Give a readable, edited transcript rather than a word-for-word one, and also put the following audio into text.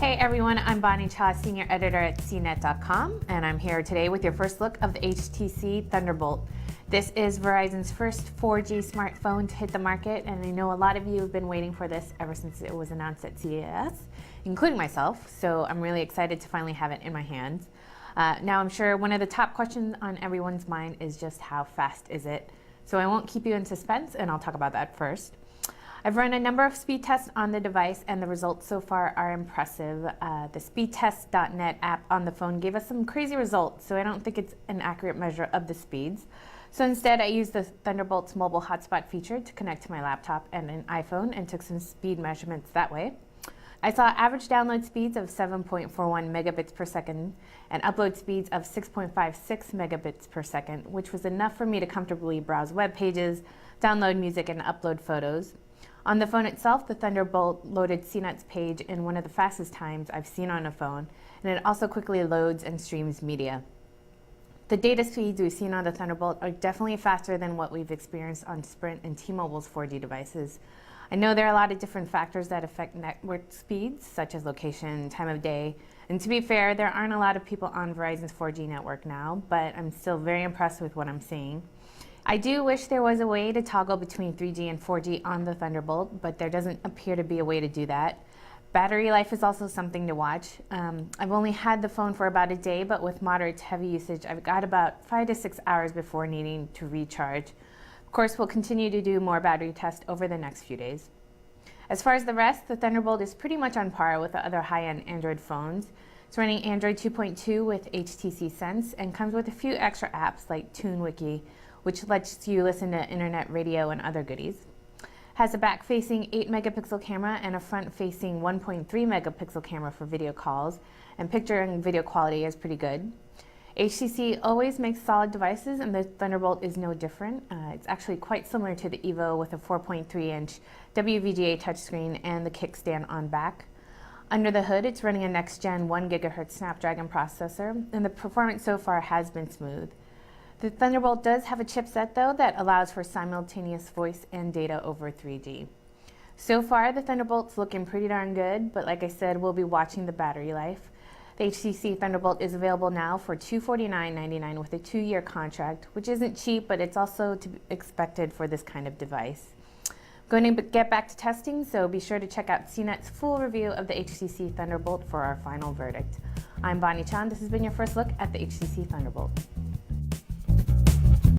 Hey everyone, I'm Bonnie Cha, Senior Editor at CNET.com, and I'm here today with your first look of the HTC Thunderbolt. This is Verizon's first 4G smartphone to hit the market, and I know a lot of you have been waiting for this ever since it was announced at CES, including myself, so I'm really excited to finally have it in my hands. Now I'm sure one of the top questions on everyone's mind is just how fast is it? So I won't keep you in suspense, and I'll talk about that first. I've run a number of speed tests on the device, and the results so far are impressive. The speedtest.net app on the phone gave us some crazy results, so I don't think it's an accurate measure of the speeds. So instead, I used the Thunderbolt's mobile hotspot feature to connect to my laptop and an iPhone and took some speed measurements that way. I saw average download speeds of 7.41 megabits per second and upload speeds of 6.56 megabits per second, which was enough for me to comfortably browse web pages, download music, and upload photos. On the phone itself, the Thunderbolt loaded CNET's page in one of the fastest times I've seen on a phone, and it also quickly loads and streams media. The data speeds we've seen on the Thunderbolt are definitely faster than what we've experienced on Sprint and T-Mobile's 4G devices. I know there are a lot of different factors that affect network speeds, such as location, time of day, and to be fair, there aren't a lot of people on Verizon's 4G network now, but I'm still very impressed with what I'm seeing. I do wish there was a way to toggle between 3G and 4G on the Thunderbolt, but there doesn't appear to be a way to do that. Battery life is also something to watch. I've only had the phone for about a day, but with moderate to heavy usage, I've got about 5 to 6 hours before needing to recharge. Of course, we'll continue to do more battery tests over the next few days. As far as the rest, the Thunderbolt is pretty much on par with the other high-end Android phones. It's running Android 2.2 with HTC Sense and comes with a few extra apps like TuneWiki, which lets you listen to internet radio and other goodies. Has a back-facing 8 megapixel camera and a front-facing 1.3 megapixel camera for video calls, and picture and video quality is pretty good. HTC always makes solid devices, and the Thunderbolt is no different. It's actually quite similar to the Evo with a 4.3-inch WVGA touchscreen and the kickstand on back. Under the hood, it's running a next-gen 1 GHz Snapdragon processor, and the performance so far has been smooth. The Thunderbolt does have a chipset, though, that allows for simultaneous voice and data over 3G. So far, the Thunderbolt's looking pretty darn good, but like I said, we'll be watching the battery life. The HTC Thunderbolt is available now for $249.99 with a 2-year contract, which isn't cheap, but it's also to be expected for this kind of device. I'm going to get back to testing, so be sure to check out CNET's full review of the HTC Thunderbolt for our final verdict. I'm Bonnie Chan. This has been your first look at the HTC Thunderbolt.